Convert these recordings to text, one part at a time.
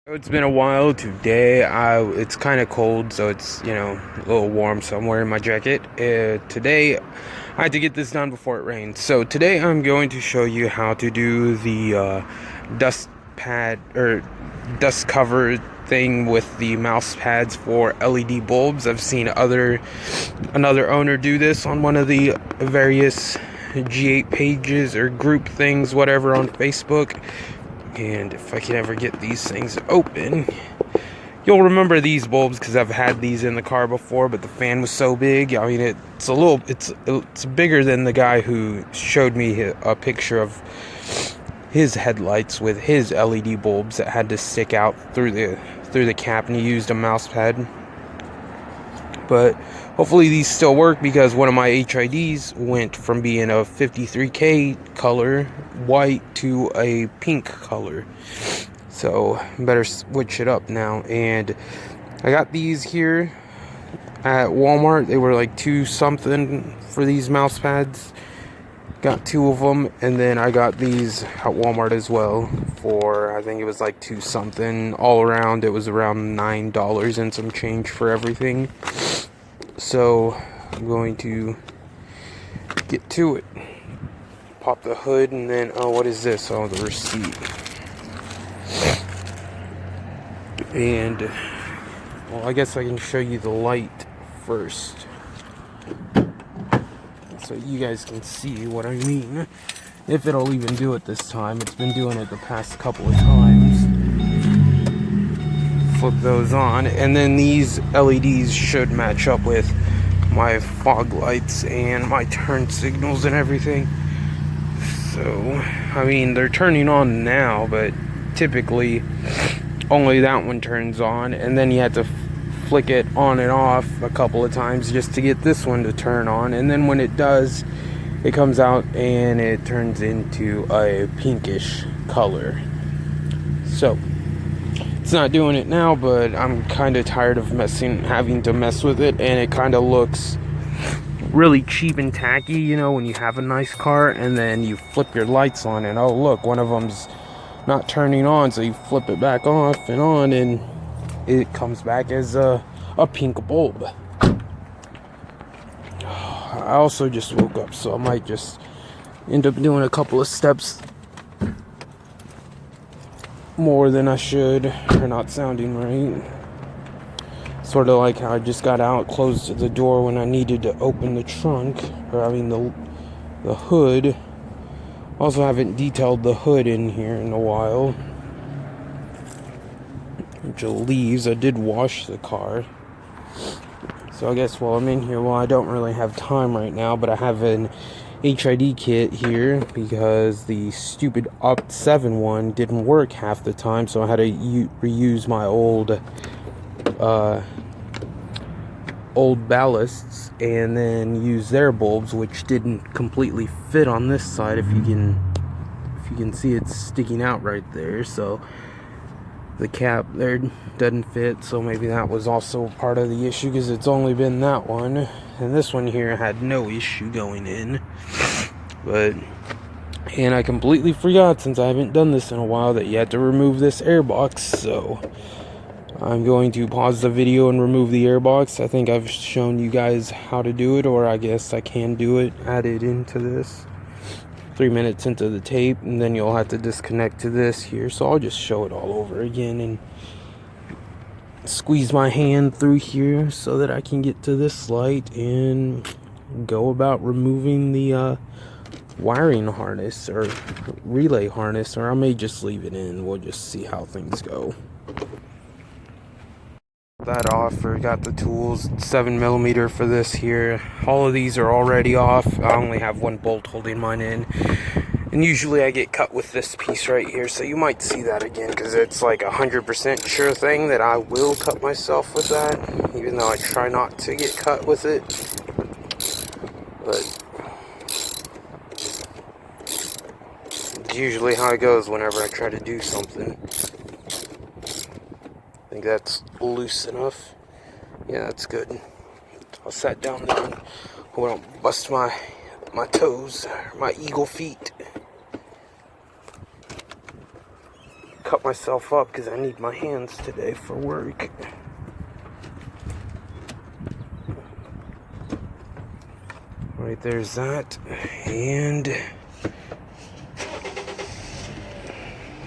It's been a while. Today, it's kind of cold, so it's a little warm. So I'm wearing my jacket. Today, I had to get this done before it rains. So today, I'm going to show you how to do the dust pad or dust cover thing with the mouse pads for LED bulbs. I've seen another owner do this on one of the various G8 pages or group things, whatever, on Facebook. And if I can ever get these things open, you'll remember these bulbs because I've had these in the car before, but the fan was so big. I mean, it's bigger than the guy who showed me a picture of his headlights with his LED bulbs that had to stick out through the cap, and he used a mouse pad. But hopefully these still work, because one of my HIDs went from being a 53K color white to a pink color. So better switch it up now. And I got these here at Walmart. They were like $2 something for these mouse pads. Got 2 of them, and then I got these at Walmart as well for, I think it was like $2 something. All around, it was around $9 and some change for everything. So I'm going to get to it. Pop the hood, and then, oh, what is this? Oh, the receipt. And, well, I guess I can show you the light first, so you guys can see what I mean. If it'll even do it this time. It's been doing it the past couple of times. Flip those on, and then these LEDs should match up with my fog lights and my turn signals and everything. So, I mean, they're turning on now, but typically only that one turns on, and then you have to flick it on and off a couple of times just to get this one to turn on. And then when it does, it comes out and it turns into a pinkish color. So it's not doing it now, but I'm kind of tired of having to mess with it, and it kind of looks really cheap and tacky, you know, when you have a nice car and then you flip your lights on and, oh look, one of them's not turning on, so you flip it back off and on, and it comes back as a pink bulb. I also just woke up, so I might just end up doing a couple of steps more than I should, or not sounding right. Sort of like how I just got out, closed the door when I needed to open the trunk, or I mean the hood. Also haven't detailed the hood in here in a while. Bunch of leaves. I did wash the car. So I guess while I'm in here, well, I don't really have time right now, but I have an HID kit here because the stupid Opt 7 one didn't work half the time, so I had to reuse my old ballasts and then use their bulbs, which didn't completely fit on this side. If you can see, it's sticking out right there, so the cap there doesn't fit. So maybe that was also part of the issue, because it's only been that one, and this one here had no issue going in. And I completely forgot, since I haven't done this in a while, that you had to remove this air box. So I'm going to pause the video and remove the air box. I think I've shown you guys how to do it, or I guess I can do it, add it into this. 3 minutes into the tape, and then you'll have to disconnect to this here. So I'll just show it all over again and squeeze my hand through here so that I can get to this light and go about removing the wiring harness or relay harness, or I may just leave it in. We'll just see how things go. That off, or got the tools. 7mm for this here. All of these are already off. I only have one bolt holding mine in, and usually I get cut with this piece right here, so you might see that again, because it's like 100% sure thing that I will cut myself with that, even though I try not to get cut with it. But it's usually how it goes whenever I try to do something. I think that's loose enough. Yeah, that's good. I'll sat down there and I don't bust my toes, my eagle feet. cut myself up because I need my hands today for work. Right, there's that. And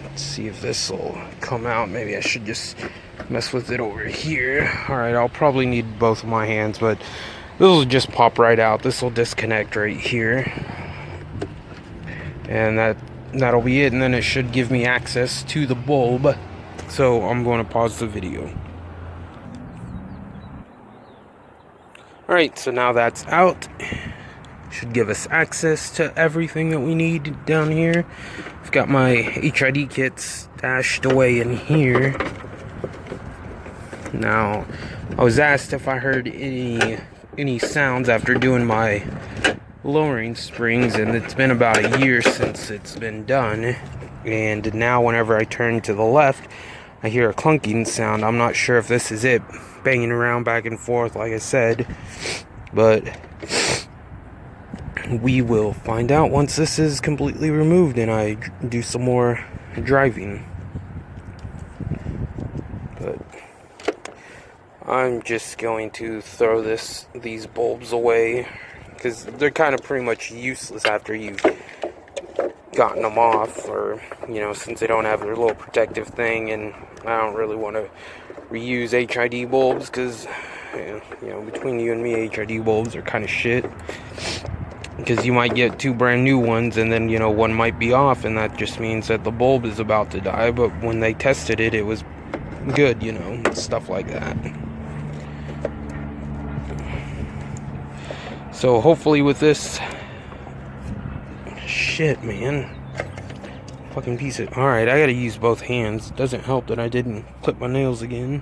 let's see if this will come out. Maybe I should just mess with it over here. Alright, I'll probably need both of my hands, but this will just pop right out. This will disconnect right here. And that'll be it. And then it should give me access to the bulb. So I'm going to pause the video. Alright, so now that's out. Should give us access to everything that we need down here. I've got my HID kits stashed away in here. Now, I was asked if I heard any sounds after doing my lowering springs, and it's been about a year since it's been done. And now whenever I turn to the left, I hear a clunking sound. I'm not sure if this is it banging around back and forth like I said, but we will find out once this is completely removed and I do some more driving. But I'm just going to throw these bulbs away because they're kind of pretty much useless after you've gotten them off, or since they don't have their little protective thing, and I don't really want to reuse HID bulbs because between you and me, HID bulbs are kind of shit. Because you might get 2 brand new ones and then, one might be off, and that just means that the bulb is about to die. But when they tested it, it was good, stuff like that. So hopefully with this... Shit, man. Fucking piece of... Alright, I gotta use both hands. Doesn't help that I didn't clip my nails again.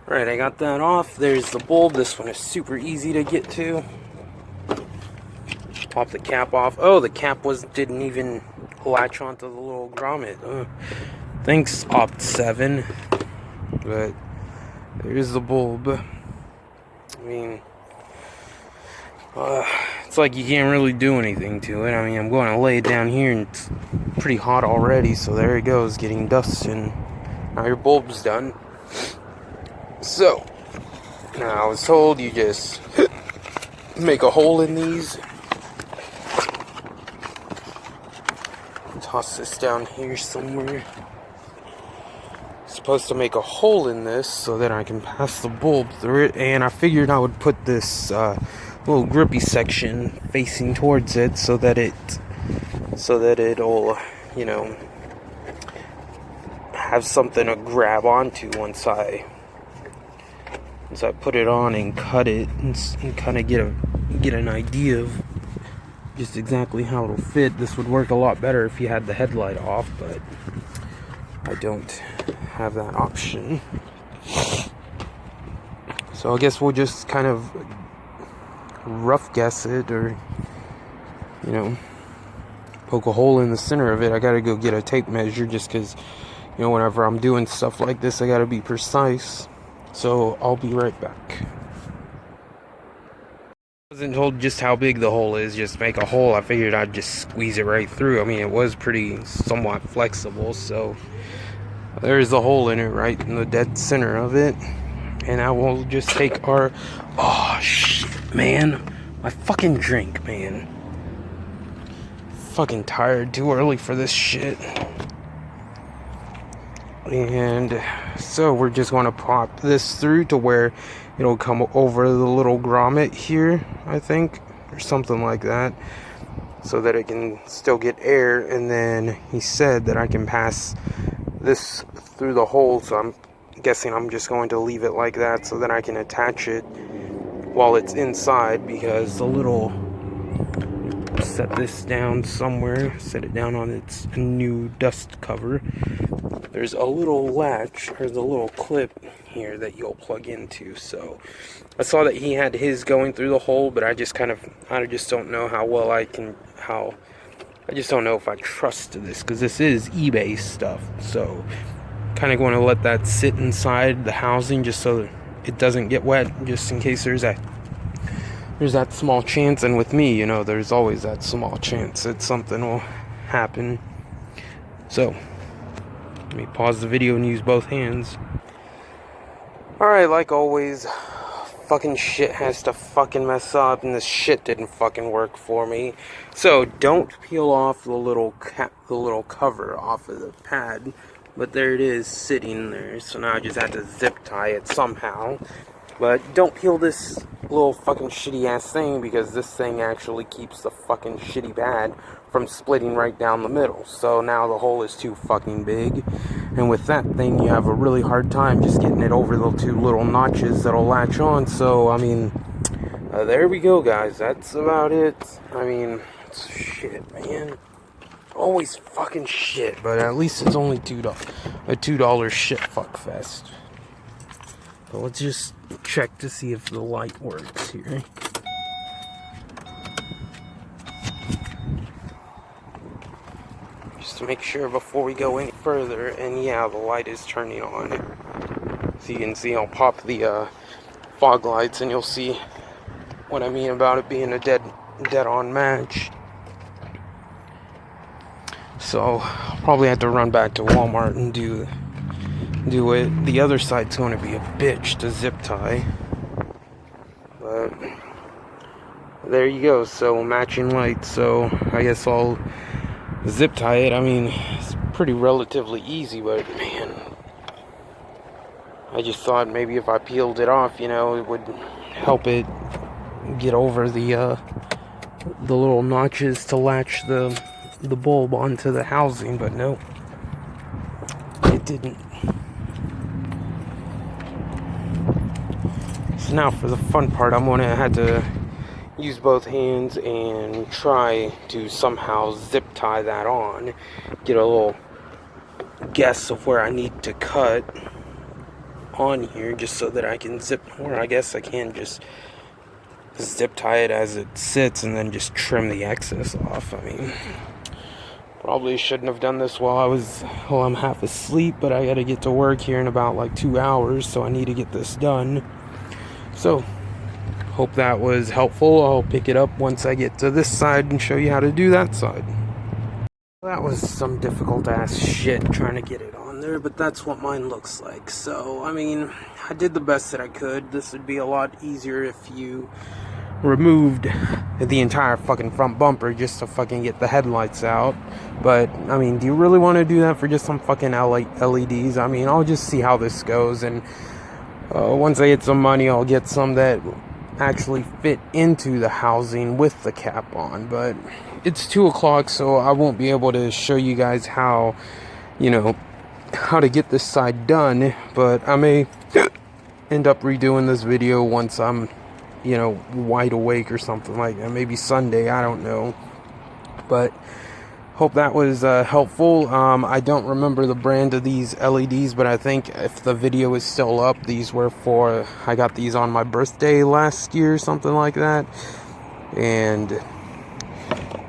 Alright, I got that off. There's the bulb. This one is super easy to get to. Pop the cap off. Oh, the cap didn't even latch onto the little grommet. Thanks, Opt 7. But there's the bulb. I mean, it's like you can't really do anything to it. I mean, I'm going to lay it down here, and it's pretty hot already. So there it goes, getting dust, and now your bulb's done. So, now I was told you just make a hole in these. Toss this down here somewhere. Supposed to make a hole in this so that I can pass the bulb through it, and I figured I would put this little grippy section facing towards it so that it'll have something to grab onto once I put it on and cut it, and kind of get an idea of just exactly how it'll fit. This would work a lot better if you had the headlight off, but I don't have that option. So I guess we'll just kind of rough guess it, or poke a hole in the center of it. I gotta go get a tape measure just because whenever I'm doing stuff like this, I gotta be precise. So I'll be right back. I wasn't told just how big the hole is. Just make a hole. I figured I'd just squeeze it right through. I mean, it was somewhat flexible, so there's the hole in it right in the dead center of it. And I will just take our... Oh, shit, man. My fucking drink, man. Fucking tired. Too early for this shit. And so we're just going to pop this through to where it'll come over the little grommet here, I think, or something like that, so that it can still get air. And then he said that I can pass this through the hole, so I'm guessing I'm just going to leave it like that so that I can attach it while it's inside, because the little... Set this down somewhere, set it down on its new dust cover. There's a little latch, or the little clip here that you'll plug into. So I saw that he had his going through the hole, but I just don't know how well I just don't know if I trust this, because this is eBay stuff. So kind of going to let that sit inside the housing just so it doesn't get wet, just in case there's that small chance. And with me, there's always that small chance that something will happen. So let me pause the video and use both hands. Alright, like always, fucking shit has to fucking mess up, and this shit didn't fucking work for me. So don't peel off the little cover off of the pad, but there it is sitting there. So now I just have to zip tie it somehow. But don't peel this little fucking shitty ass thing, because this thing actually keeps the fucking shitty pad from splitting right down the middle. So now the hole is too fucking big, and with that thing you have a really hard time just getting it over the two little notches that'll latch on. So I mean, there we go, guys. That's about it. I mean, shit, man. Always fucking shit, but at least it's only a $2 shit fuck fest. But let's just check to see if the light works here. Just to make sure before we go any further. And yeah, the light is turning on. So you can see, I'll pop the fog lights and you'll see what I mean about it being a dead on match. So I'll probably have to run back to Walmart and do it. The other side's going to be a bitch to zip tie. But there you go. So matching lights. So I guess I'll zip tie it. I mean, it's pretty relatively easy, but man, I just thought maybe if I peeled it off, you know, it would help it get over the little notches to latch the bulb onto the housing, but no, it didn't. So now for the fun part, I'm gonna have to use both hands and try to somehow zip tie that on, get a little guess of where I need to cut on here, just so that I can zip, or I guess I can just zip tie it as it sits and then just trim the excess off. I mean, probably shouldn't have done this while I'm half asleep, but I gotta get to work here in about like 2 hours, so I need to get this done. So hope that was helpful. I'll pick it up once I get to this side and show you how to do that side. That was some difficult ass shit trying to get it on there, but that's what mine looks like. So I mean, I did the best that I could. This would be a lot easier if you removed the entire fucking front bumper just to fucking get the headlights out. But I mean, do you really want to do that for just some fucking LEDs? I mean, I'll just see how this goes, and once I get some money, I'll get some that actually fit into the housing with the cap on. But it's 2 o'clock, so I won't be able to show you guys how, you know, how to get this side done. But I may end up redoing this video once I'm, you know, wide awake or something like that. Maybe Sunday, I don't know. But hope that was helpful. I don't remember the brand of these LEDs, but I think if the video is still up, these were for, I got these on my birthday last year, something like that. And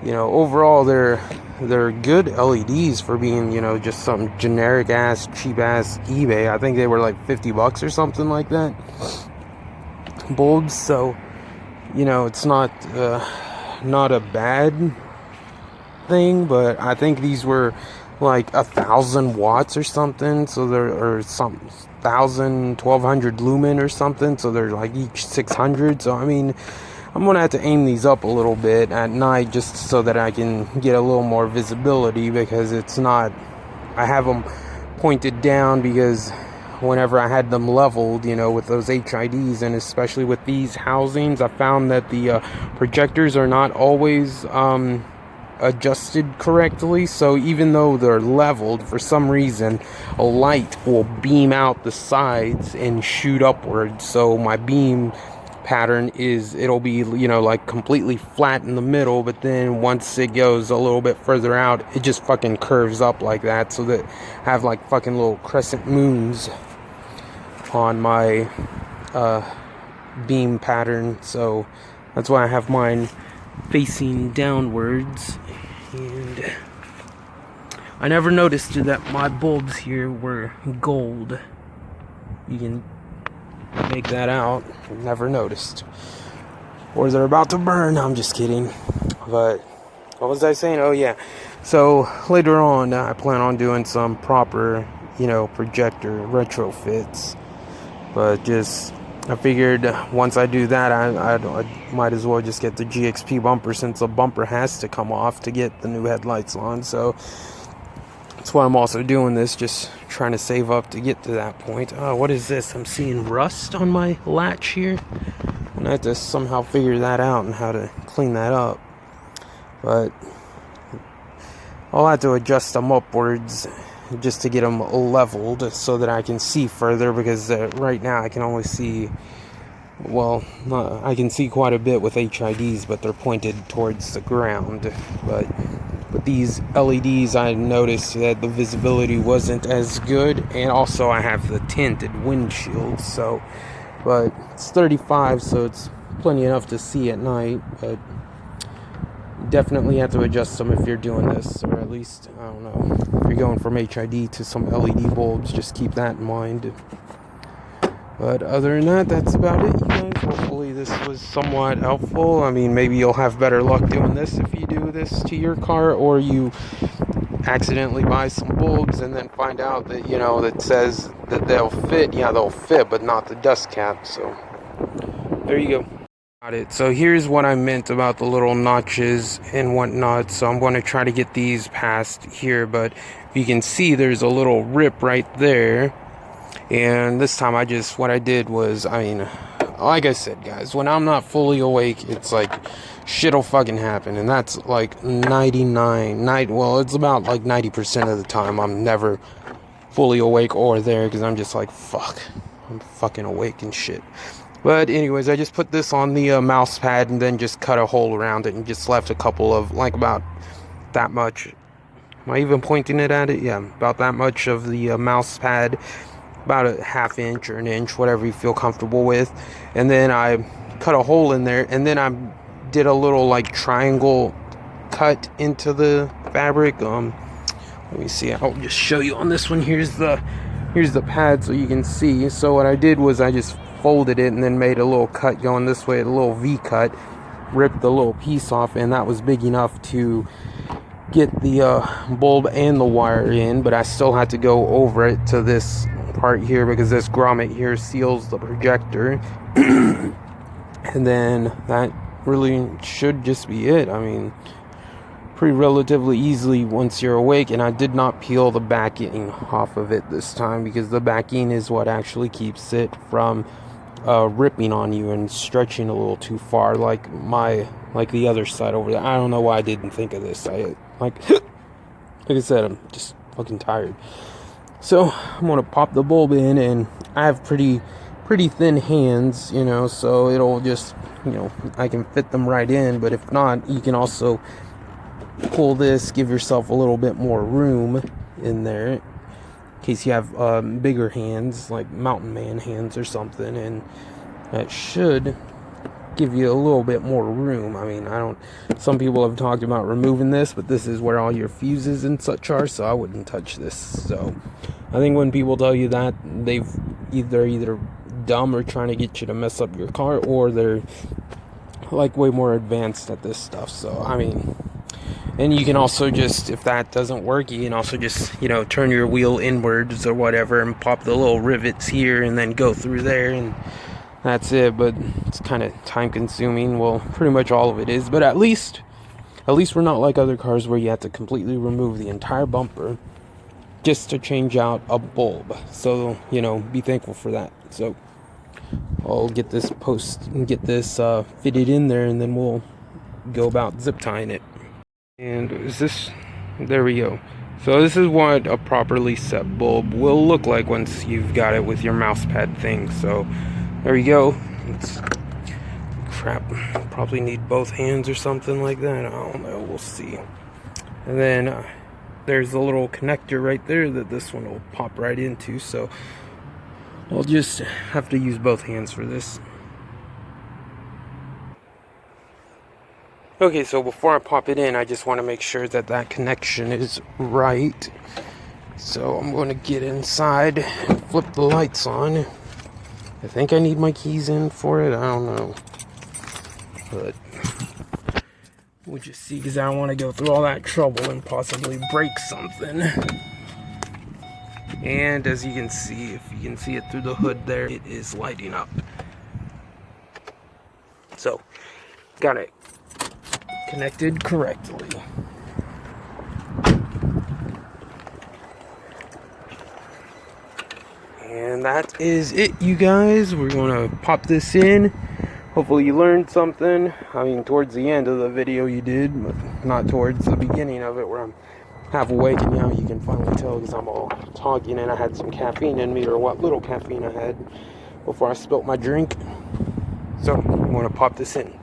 you know, overall they're good LEDs for being, you know, just some generic ass, cheap ass eBay. I think they were like $50 or something like that, bulbs. So, you know, it's not a bad thing, but I think these were like 1,000 watts or something. So or some 1,200 lumen or something. So they're like each 600. So I mean, I'm gonna have to aim these up a little bit at night just so that I can get a little more visibility, because it's not, I have them pointed down because whenever I had them leveled, you know, with those HIDs, and especially with these housings, I found that the projectors are not always adjusted correctly. So even though they're leveled, for some reason a light will beam out the sides and shoot upwards. So my beam pattern is, it'll be, you know, like completely flat in the middle, but then once it goes a little bit further out, it just fucking curves up like that, so that I have like fucking little crescent moons on my beam pattern. So that's why I have mine facing downwards. And I never noticed that my bulbs here were gold. You can make that out. Never noticed. Or they're about to burn. I'm just kidding. But what was I saying? Oh yeah, So later on, I plan on doing some proper, projector retrofits. But just, I figured once I do that, I might as well just get the GXP bumper, since the bumper has to come off to get the new headlights on. So that's why I'm also doing this, just trying to save up to get to that point. Oh, what is this? I'm seeing rust on my latch here. And I have to somehow figure that out and how to clean that up. But I'll have to adjust them upwards just to get them leveled so that I can see further, because right now I can only see, well, I can see quite a bit with HIDs, but they're pointed towards the ground. But with these LEDs, I noticed that the visibility wasn't as good, and also I have the tinted windshield, so, but it's 35, so it's plenty enough to see at night. But definitely have to adjust them if you're doing this, or at least, I don't know, if you're going from HID to some LED bulbs, just keep that in mind. But other than that, that's about it, you guys. Hopefully this was somewhat helpful. I mean, maybe you'll have better luck doing this if you do this to your car, or you accidentally buy some bulbs and then find out that, that says that they'll fit. Yeah, they'll fit, but not the dust cap. So there you go. Got it. So here's what I meant about the little notches and whatnot. So I'm going to try to get these past here, but if you can see, there's a little rip right there. And this time what I did was, I mean, like I said, guys, when I'm not fully awake, it's like shit'll fucking happen. And that's like it's about like 90% of the time I'm never fully awake or there, because I'm just like, fuck, I'm fucking awake and shit. But anyways, I just put this on the mouse pad and then just cut a hole around it and just left a couple of, like, about that much. Am I even pointing it at it? Yeah, about that much of the mouse pad. About a ½ inch or an inch, whatever you feel comfortable with. And then I cut a hole in there, and then I did a little like triangle cut into the fabric. Let me see, I'll just show you on this one. Here's the pad so you can see. So what I did was I just folded it and then made a little cut going this way, a little V cut, ripped the little piece off, and that was big enough to get the bulb and the wire in. But I still had to go over it to this part here, because this grommet here seals the projector. And then that really should just be it. I mean, pretty relatively easily once you're awake. And I did not peel the backing off of it this time, because the backing is what actually keeps it from ripping on you and stretching a little too far, like the other side over there. I don't know why I didn't think of this. Like I said, I'm just fucking tired. So I'm gonna pop the bulb in, and I have pretty thin hands, so it'll just, I can fit them right in. But if not, you can also pull this, give yourself a little bit more room in there, in case you have bigger hands, like mountain man hands or something, and that should give you a little bit more room. I mean, some people have talked about removing this, but this is where all your fuses and such are, so I wouldn't touch this. So I think when people tell you that, they're either dumb or trying to get you to mess up your car, or they're like way more advanced at this stuff. So I mean, and you can also just, if that doesn't work, you can also just, turn your wheel inwards or whatever and pop the little rivets here and then go through there, and that's it. But it's kind of time consuming. Well, pretty much all of it is, but at least we're not like other cars where you have to completely remove the entire bumper just to change out a bulb. So, be thankful for that. So I'll get this fitted in there, and then we'll go about zip tying it. And there we go. So this is what a properly set bulb will look like once you've got it with your mouse pad thing. So there you go. Crap, probably need both hands or something like that. I don't know, we'll see. And then there's a little connector right there that this one will pop right into, so I'll just have to use both hands for this. Okay, so before I pop it in, I just want to make sure that connection is right. So I'm going to get inside and flip the lights on. I think I need my keys in for it, I don't know. But We'll just see, because I don't want to go through all that trouble and possibly break something. And as you can see, if you can see it through the hood there, it is lighting up. So, got it connected correctly. And that is it, you guys. We're gonna pop this in. Hopefully you learned something. I mean, towards the end of the video you did, but not towards the beginning of it, where I'm half awake and now you can finally tell because I'm all talking and I had some caffeine in me, or what little caffeine I had before I spilt my drink. So I'm gonna pop this in.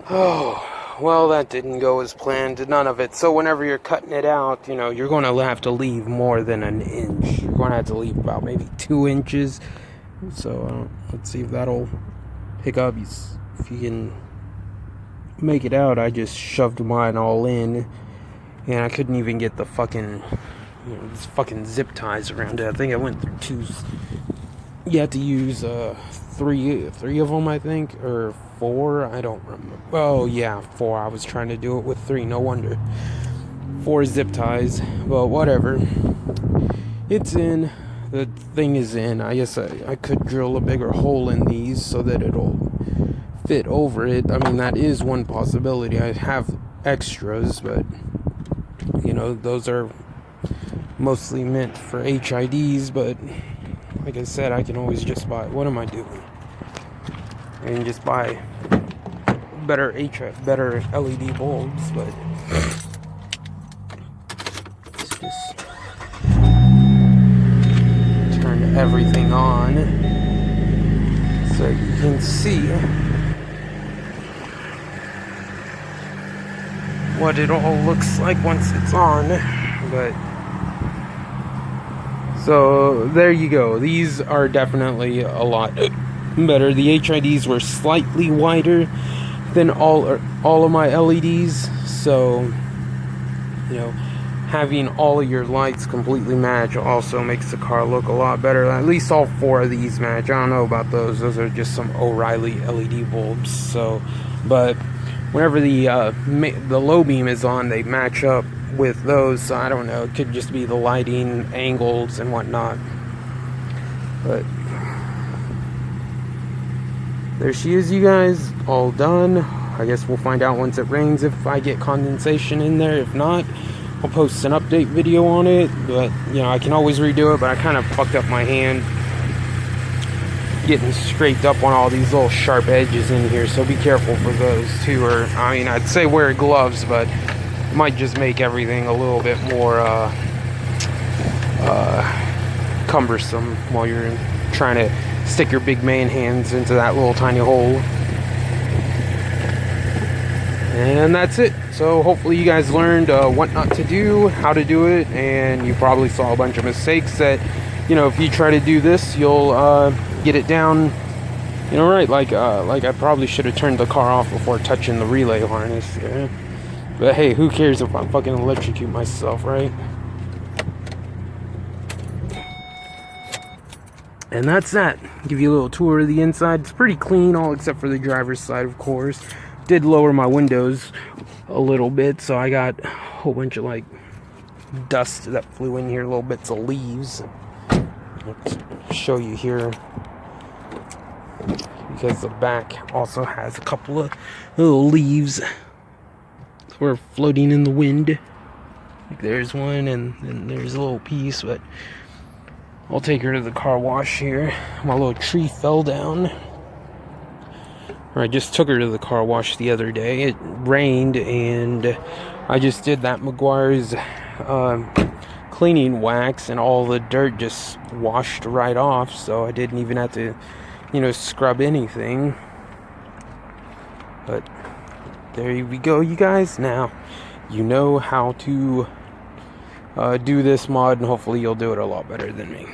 Oh, well, that didn't go as planned, none of it. So whenever you're cutting it out, you know, you're going to have to leave more than an inch. You're going to have to leave about maybe 2 inches. So let's see if that'll pick up. If you can make it out, I just shoved mine all in, and I couldn't even get the fucking, you know, these fucking zip ties around it. I think I went through 2. You had to use three of them, I think, or 4. I don't remember. Oh yeah, 4. I was trying to do it with 3. No wonder. 4 zip ties. But whatever. It's in. The thing is in. I guess I could drill a bigger hole in these so that it'll fit over it. I mean, that is one possibility. I have extras, but you know, those are mostly meant for HIDs. But like I said, I can always just buy. What am I doing? I can just buy better LED bulbs, but let's just turn everything on so you can see what it all looks like once it's on. But so there you go. These are definitely a lot better. The HIDs were slightly wider than all of my LEDs, so you know, having all of your lights completely match also makes the car look a lot better. At least all 4 of these match. I don't know about those. Those are just some O'Reilly LED bulbs. So, but whenever the low beam is on, they match up with those. So I don't know. It could just be the lighting angles and whatnot. But there she is, you guys, all done. I guess we'll find out once it rains if I get condensation in there. If not, I'll post an update video on it. But you know, I can always redo it. But I kind of fucked up my hand getting scraped up on all these little sharp edges in here, so be careful for those too. Or I mean, I'd say wear gloves, but it might just make everything a little bit more cumbersome while you're trying to stick your big man hands into that little tiny hole. And that's it. So hopefully you guys learned what not to do, how to do it, and you probably saw a bunch of mistakes that, you know, if you try to do this, you'll get it down, you know, right. Like I probably should have turned the car off before touching the relay harness. Yeah. But hey, who cares if I fucking electrocute myself, right? And that's that. Give you a little tour of the inside. It's pretty clean, all except for the driver's side, of course. Did lower my windows a little bit, so I got a whole bunch of like dust that flew in here, little bits of leaves. Let's show you here, because the back also has a couple of little leaves that were floating in the wind. Like there's one, and then there's a little piece, but I'll take her to the car wash here. My little tree fell down. I just took her to the car wash the other day. It rained, and I just did that McGuire's cleaning wax, and all the dirt just washed right off, so I didn't even have to, you know, scrub anything. But there we go, you guys. Now you know how to do this mod, and hopefully you'll do it a lot better than me.